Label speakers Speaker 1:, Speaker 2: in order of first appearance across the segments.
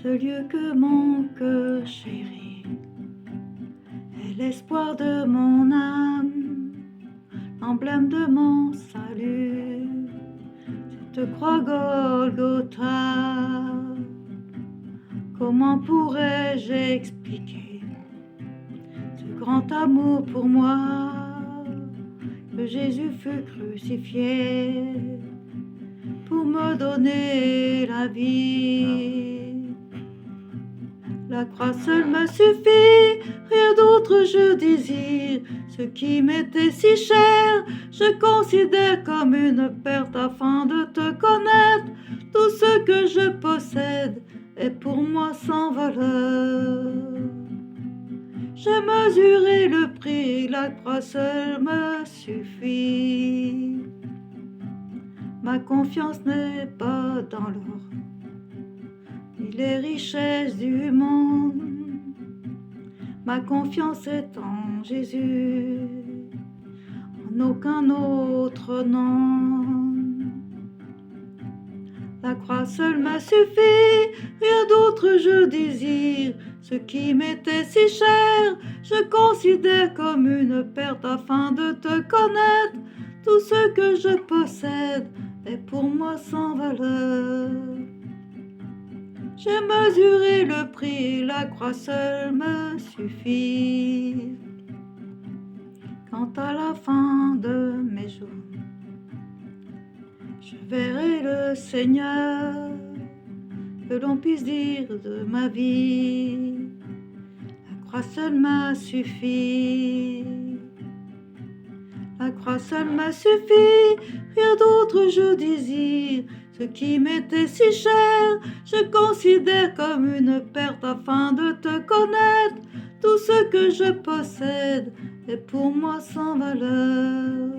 Speaker 1: ce lieu que mon cœur chérit est l'espoir de mon âme, l'emblème de mon salut, cette croix Golgotha. Comment pourrais-je expliquer ce grand amour pour moi, que Jésus fut crucifié pour me donner la vie. La croix seule me suffit, rien d'autre je désire. Ce qui m'était si cher, je considère comme une perte afin de te connaître. Tout ce que je possède est pour moi sans valeur. J'ai mesuré le prix, la croix seule me suffit. Ma confiance n'est pas dans l'or, ni les richesses du monde. Ma confiance est en Jésus, en aucun autre nom. La croix seule me suffit, rien d'autre je désire. Ce qui m'était si cher, je considère comme une perte afin de te connaître. Tout ce que je possède est pour moi sans valeur. J'ai mesuré le prix, la croix seule me suffit. Quant à la fin de mes jours, je verrai le Seigneur, que l'on puisse dire de ma vie, la croix seule m'a suffi. La croix seule m'a suffi, rien d'autre je désire. Ce qui m'était si cher, je considère comme une perte afin de te connaître. Tout ce que je possède est pour moi sans valeur.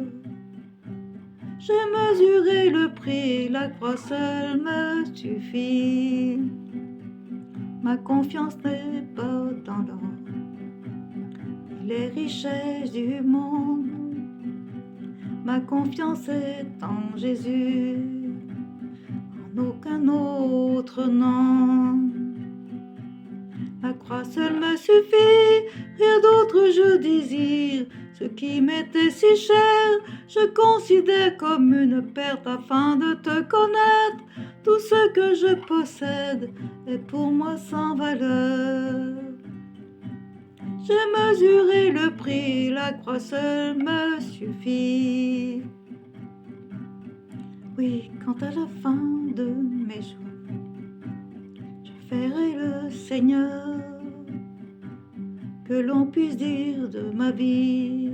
Speaker 1: J'ai mesuré le prix, la croix seule me suffit. Ma confiance n'est pas dans l'or, ni les richesses du monde. Ma confiance est en Jésus, en aucun autre nom. La croix seule me suffit, rien d'autre je désire. Ce qui m'était si cher, je considère comme une perte afin de te connaître. Tout ce que je possède est pour moi sans valeur. J'ai mesuré le prix, la croix seule me suffit. Oui, quant à la fin de mes jours, je verrai le Seigneur, que l'on puisse dire de ma vie,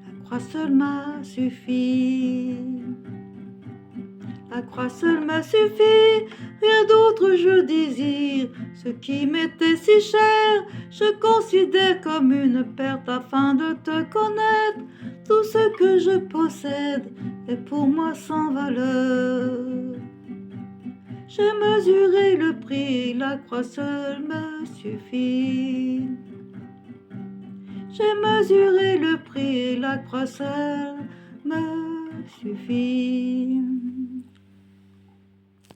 Speaker 1: la croix seule m'a suffi. La croix seule m'a suffi, rien d'autre je désire. Ce qui m'était si cher, je considère comme une perte afin de te connaître. Tout ce que je possède est pour moi sans valeur. J'ai mesuré le prix, la croix seule me suffit. J'ai mesuré le prix, la croix seule me suffit.